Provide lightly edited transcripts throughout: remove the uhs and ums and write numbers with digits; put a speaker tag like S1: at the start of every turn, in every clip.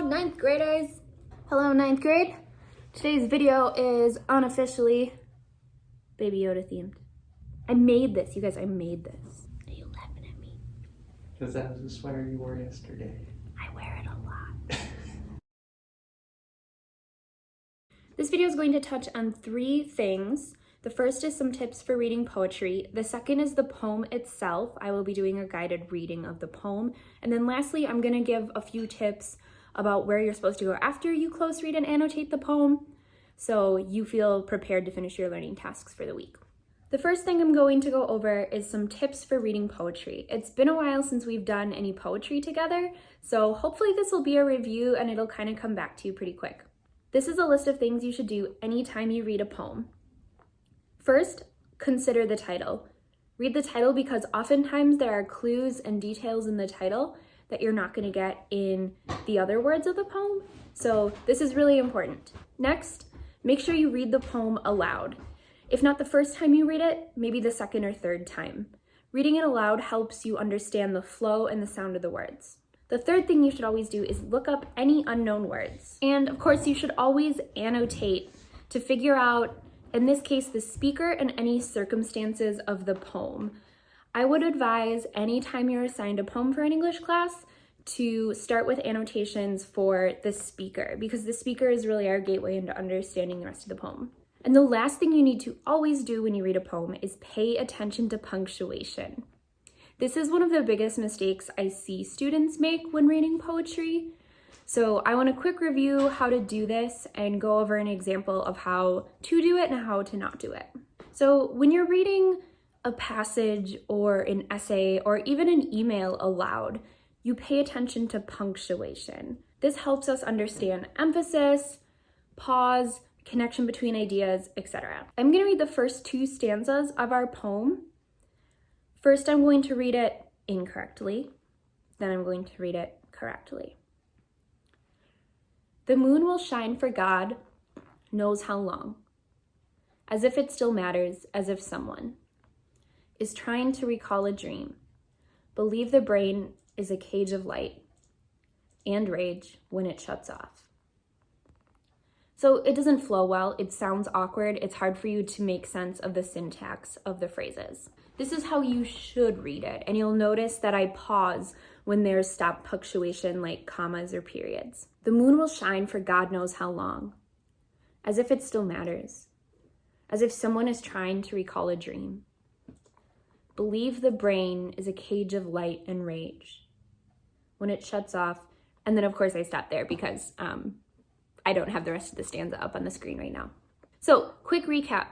S1: ninth graders. Hello, ninth grade. Today's video is unofficially Baby Yoda themed. I made this, you guys, I made this. Are you laughing at me?
S2: Because that was the sweater you wore yesterday.
S1: I wear it a lot. This video is going to touch on 3 things. The first is some tips for reading poetry. The second is the poem itself. I will be doing a guided reading of the poem. And then lastly, I'm going to give a few tips about where you're supposed to go after you close read and annotate the poem, so you feel prepared to finish your learning tasks for the week. The first thing I'm going to go over is some tips for reading poetry. It's been a while since we've done any poetry together, so hopefully this will be a review and it'll kind of come back to you pretty quick. This is a list of things you should do anytime you read a poem. First, consider the title. Read the title because oftentimes there are clues and details in the title that you're not going to get in the other words of the poem. So this is really important. Next, make sure you read the poem aloud. If not the first time you read it, maybe the second or third time. Reading it aloud helps you understand the flow and the sound of the words. The third thing you should always do is look up any unknown words. And of course, you should always annotate to figure out, in this case, the speaker and any circumstances of the poem. I would advise anytime you're assigned a poem for an English class to start with annotations for the speaker, because the speaker is really our gateway into understanding the rest of the poem. And the last thing you need to always do when you read a poem is pay attention to punctuation. This is one of the biggest mistakes I see students make when reading poetry. So I want a quick review how to do this and go over an example of how to do it and how to not do it. So when you're reading a passage or an essay or even an email aloud, you pay attention to punctuation. This helps us understand emphasis, pause, connection between ideas, etc. I'm going to read the first 2 stanzas of our poem. First, I'm going to read it incorrectly, then I'm going to read it correctly. The moon will shine for God knows how long, as if it still matters, as if someone is trying to recall a dream. Believe the brain is a cage of light and rage when it shuts off. So it doesn't flow well, it sounds awkward, it's hard for you to make sense of the syntax of the phrases. This is how you should read it, and you'll notice that I pause when there's stop punctuation like commas or periods. The moon will shine for God knows how long, as if it still matters, as if someone is trying to recall a dream. Believe the brain is a cage of light and rage when it shuts off. And then of course I stop there because I don't have the rest of the stanza up on the screen right now. So quick recap.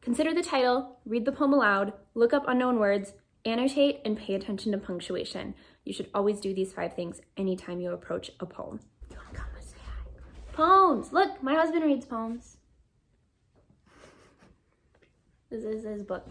S1: Consider the title, read the poem aloud, look up unknown words, annotate, and pay attention to punctuation. You should always do these 5 things anytime you approach a poem. You want to come and say hi? Poems! Look, my husband reads poems. This is his book.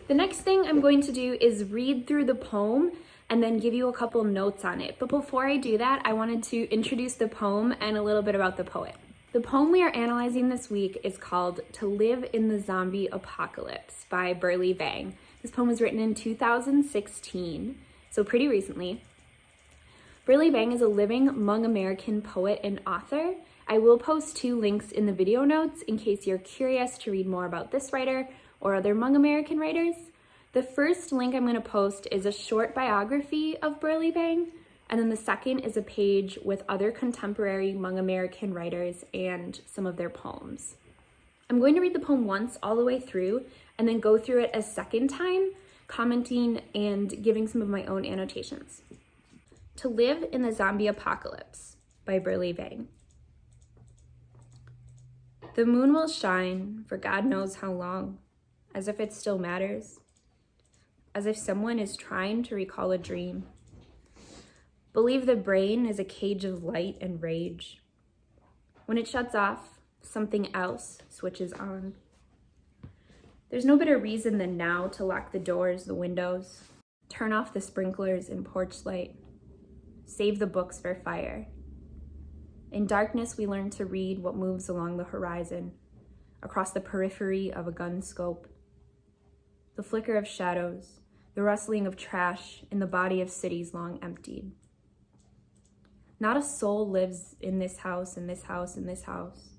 S1: The next thing I'm going to do is read through the poem and then give you a couple notes on it. But before I do that, I wanted to introduce the poem and a little bit about the poet. The poem we are analyzing this week is called To Live in the Zombie Apocalypse by Burleigh Vang. This poem was written in 2016, so pretty recently. Burleigh Vang is a living Hmong American poet and author. I will post 2 links in the video notes in case you're curious to read more about this writer or other Hmong American writers. The first link I'm going to post is a short biography of Burleigh Vang, and then the second is a page with other contemporary Hmong American writers and some of their poems. I'm going to read the poem once all the way through and then go through it a second time, commenting and giving some of my own annotations. To Live in the Zombie Apocalypse by Burleigh Vang. The moon will shine for God knows how long, as if it still matters, as if someone is trying to recall a dream. Believe the brain is a cage of light and rage. When it shuts off, something else switches on. There's no better reason than now to lock the doors, the windows, turn off the sprinklers and porch light, save the books for fire. In darkness, we learn to read what moves along the horizon, across the periphery of a gun scope. The flicker of shadows, the rustling of trash in the body of cities long emptied. Not a soul lives in this house, in this house, in this house.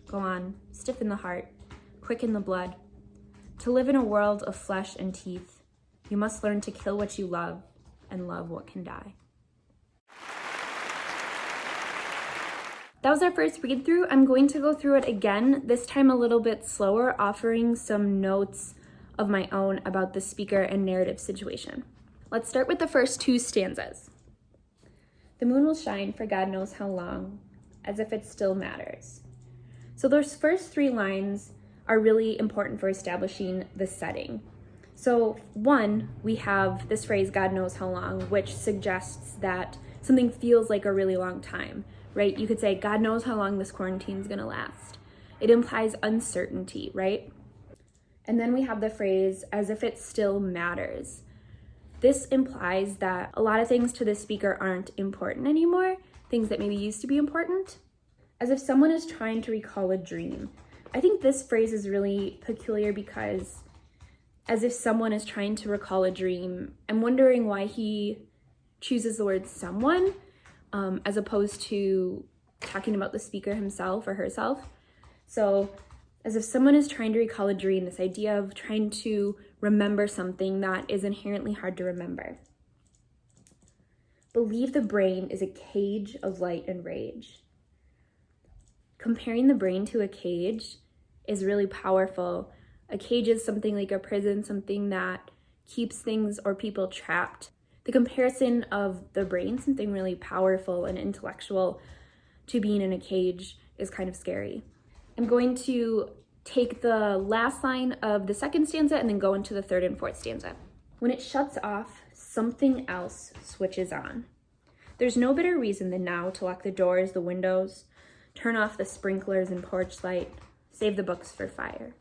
S1: Go on, stiffen the heart, quicken the blood. To live in a world of flesh and teeth, you must learn to kill what you love and love what can die. That was our first read through. I'm going to go through it again, this time a little bit slower, offering some notes of my own about the speaker and narrative situation. Let's start with the first two stanzas. The moon will shine for God knows how long, as if it still matters. So those first three lines are really important for establishing the setting. So one, we have this phrase, God knows how long, which suggests that something feels like a really long time, right? You could say, God knows how long this quarantine is gonna last. It implies uncertainty, right? And then we have the phrase, as if it still matters. This implies that a lot of things to the speaker aren't important anymore, things that maybe used to be important. As if someone is trying to recall a dream. I think this phrase is really peculiar because as if someone is trying to recall a dream, I'm wondering why he chooses the word someone as opposed to talking about the speaker himself or herself. So as if someone is trying to recall a dream, this idea of trying to remember something that is inherently hard to remember. Believe the brain is a cage of light and rage. Comparing the brain to a cage is really powerful. A cage is something like a prison, something that keeps things or people trapped. The comparison of the brain, something really powerful and intellectual, to being in a cage is kind of scary. I'm going to take the last line of the second stanza and then go into the third and fourth stanza. When it shuts off, something else switches on. There's no better reason than now to lock the doors, the windows, turn off the sprinklers and porch light, save the books for fire.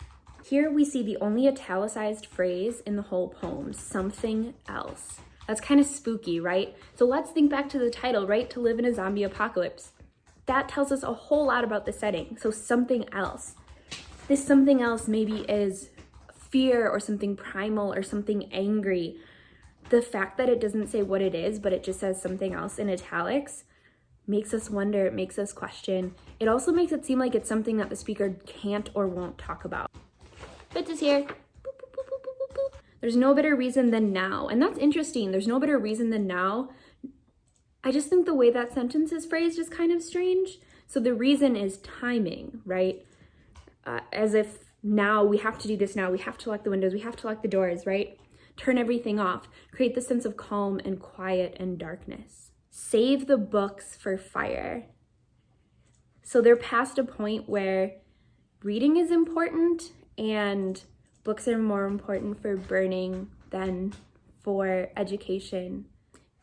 S1: Here we see the only italicized phrase in the whole poem, something else. That's kind of spooky, right? So let's think back to the title, right? To live in a zombie apocalypse. That tells us a whole lot about the setting. So something else. This something else maybe is fear or something primal or something angry. The fact that it doesn't say what it is, but it just says something else in italics makes us wonder, it makes us question. It also makes it seem like it's something that the speaker can't or won't talk about. Fitz is here. Boop, boop, boop, boop, boop, boop. There's no better reason than now. And that's interesting. There's no better reason than now. I just think the way that sentence is phrased is kind of strange. So the reason is timing, right? As if now we have to do this now. We have to lock the windows. We have to lock the doors, right? Turn everything off. Create the sense of calm and quiet and darkness. Save the books for fire. So they're past a point where reading is important and books are more important for burning than for education.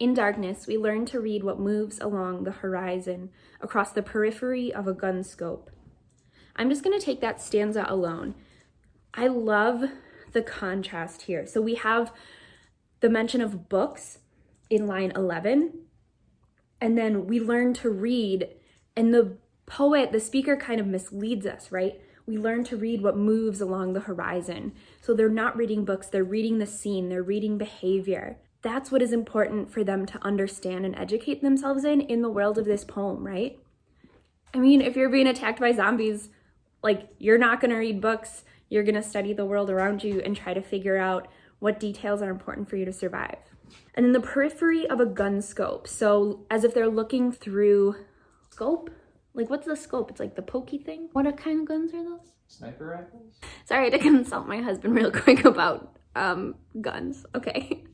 S1: In darkness, we learn to read what moves along the horizon across the periphery of a gun scope. I'm just going to take that stanza alone. I love the contrast here. So we have the mention of books in line 11, and then we learn to read, and the poet, the speaker kind of misleads us, right? We learn to read what moves along the horizon. So they're not reading books, they're reading the scene, they're reading behavior. That's what is important for them to understand and educate themselves in the world of this poem, right? I mean, if you're being attacked by zombies, like, you're not gonna read books, you're gonna study the world around you and try to figure out what details are important for you to survive. And then the periphery of a gun scope. So as if they're looking through scope? Like, what's the scope? It's like the pokey thing? What kind of guns are those?
S2: Sniper rifles?
S1: Sorry, I had to consult my husband real quick about guns. Okay.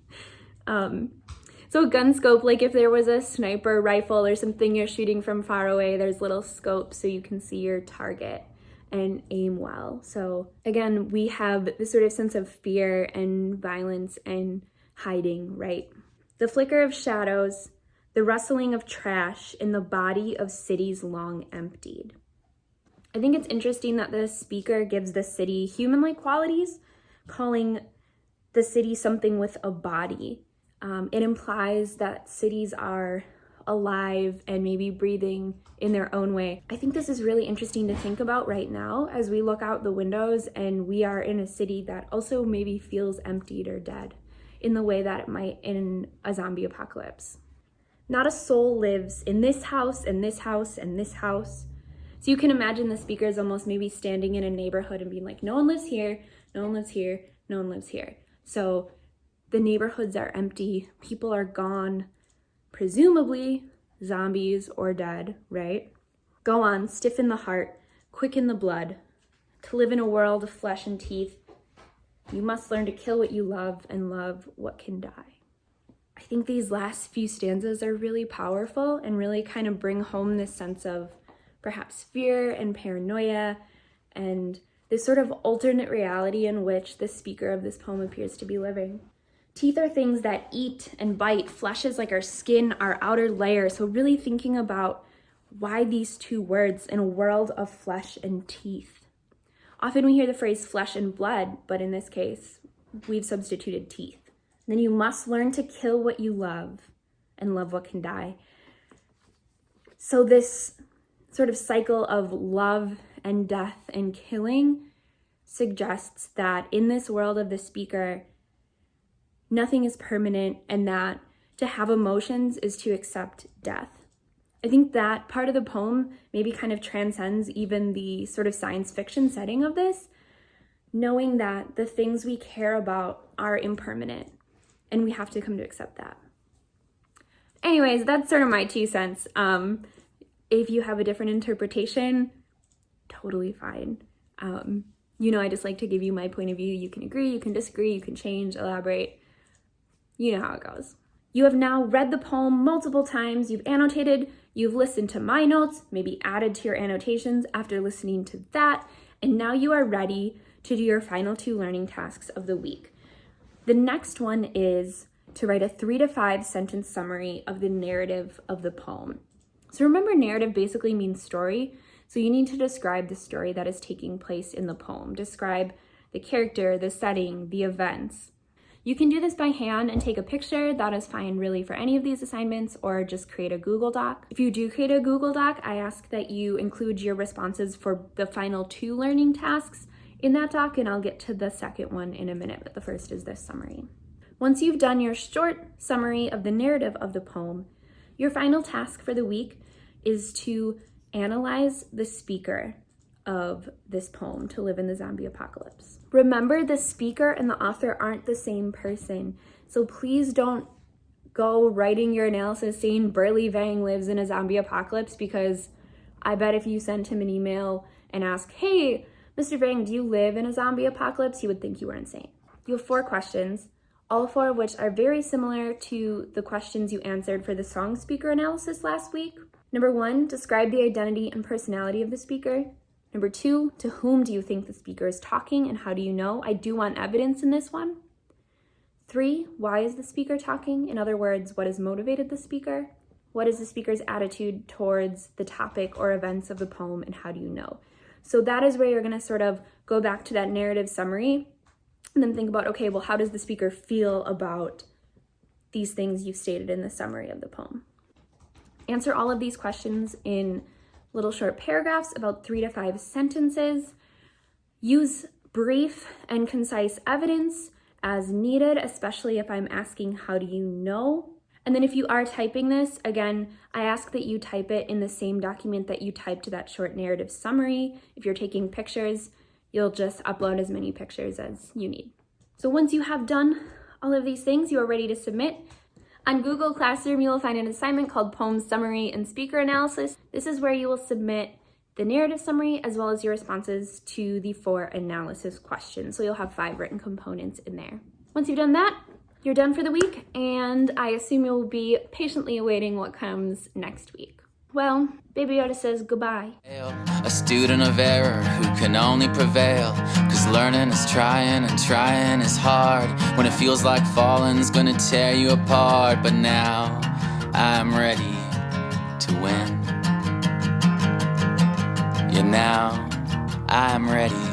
S1: So a gun scope, like if there was a sniper rifle or something you're shooting from far away, there's little scopes so you can see your target and aim well. So again, we have this sort of sense of fear and violence and hiding, right? The flicker of shadows, the rustling of trash in the body of cities long emptied. I think it's interesting that the speaker gives the city human-like qualities, calling the city something with a body. It implies that cities are alive and maybe breathing in their own way. I think this is really interesting to think about right now as we look out the windows and we are in a city that also maybe feels emptied or dead in the way that it might in a zombie apocalypse. Not a soul lives in this house and this house and this house. So you can imagine the speaker is almost maybe standing in a neighborhood and being like, no one lives here, no one lives here, no one lives here. So the neighborhoods are empty, people are gone, presumably zombies or dead, right? Go on, stiffen the heart, quicken the blood. To live in a world of flesh and teeth, you must learn to kill what you love and love what can die. I think these last few stanzas are really powerful and really kind of bring home this sense of perhaps fear and paranoia and this sort of alternate reality in which the speaker of this poem appears to be living. Teeth are things that eat and bite. Flesh is like our skin, our outer layer. So really thinking about why these two words in a world of flesh and teeth. Often we hear the phrase flesh and blood, but in this case, we've substituted teeth. And then you must learn to kill what you love and love what can die. So this sort of cycle of love and death and killing suggests that in this world of the speaker, nothing is permanent, and that to have emotions is to accept death. I think that part of the poem maybe kind of transcends even the sort of science fiction setting of this, knowing that the things we care about are impermanent, and we have to come to accept that. Anyways, that's sort of my 2 cents. If you have a different interpretation, totally fine. I just like to give you my point of view. You can agree, you can disagree, you can change, elaborate. You know how it goes. You have now read the poem multiple times, you've annotated, you've listened to my notes, maybe added to your annotations after listening to that, and now you are ready to do your final 2 learning tasks of the week. The next one is to write a 3 to 5 sentence summary of the narrative of the poem. So remember, narrative basically means story, so you need to describe the story that is taking place in the poem. Describe the character, the setting, the events. You can do this by hand and take a picture. That is fine really for any of these assignments, or just create a Google Doc. If you do create a Google Doc, I ask that you include your responses for the final 2 learning tasks in that doc, and I'll get to the second one in a minute, but the first is this summary. Once you've done your short summary of the narrative of the poem, your final task for the week is to analyze the speaker of this poem, To Live in the Zombie Apocalypse. Remember, the speaker and the author aren't the same person, so please don't go writing your analysis saying Burley Vang lives in a zombie apocalypse, because I bet if you sent him an email and asked, hey, Mr. Vang, do you live in a zombie apocalypse? He would think you were insane. You have 4 questions, all 4 of which are very similar to the questions you answered for the song speaker analysis last week. Number 1, describe the identity and personality of the speaker. Number 2, to whom do you think the speaker is talking and how do you know? I do want evidence in this one. 3, why is the speaker talking? In other words, what has motivated the speaker? What is the speaker's attitude towards the topic or events of the poem, and how do you know? So that is where you're going to sort of go back to that narrative summary and then think about, okay, well, how does the speaker feel about these things you've stated in the summary of the poem? Answer all of these questions in little short paragraphs, about 3 to 5 sentences. Use brief and concise evidence as needed, especially if I'm asking, how do you know? And then if you are typing this, again, I ask that you type it in the same document that you typed that short narrative summary. If you're taking pictures, you'll just upload as many pictures as you need. So once you have done all of these things, you are ready to submit. On Google Classroom, you will find an assignment called Poem Summary and Speaker Analysis. This is where you will submit the narrative summary as well as your responses to the 4 analysis questions. So you'll have 5 written components in there. Once you've done that, you're done for the week, and I assume you'll be patiently awaiting what comes next week. Well, Baby Yoda says goodbye.
S3: A student of error who can only prevail, 'cause learning is trying and trying is hard. When it feels like falling's gonna tear you apart, but now I'm ready to win. Yeah, now I'm ready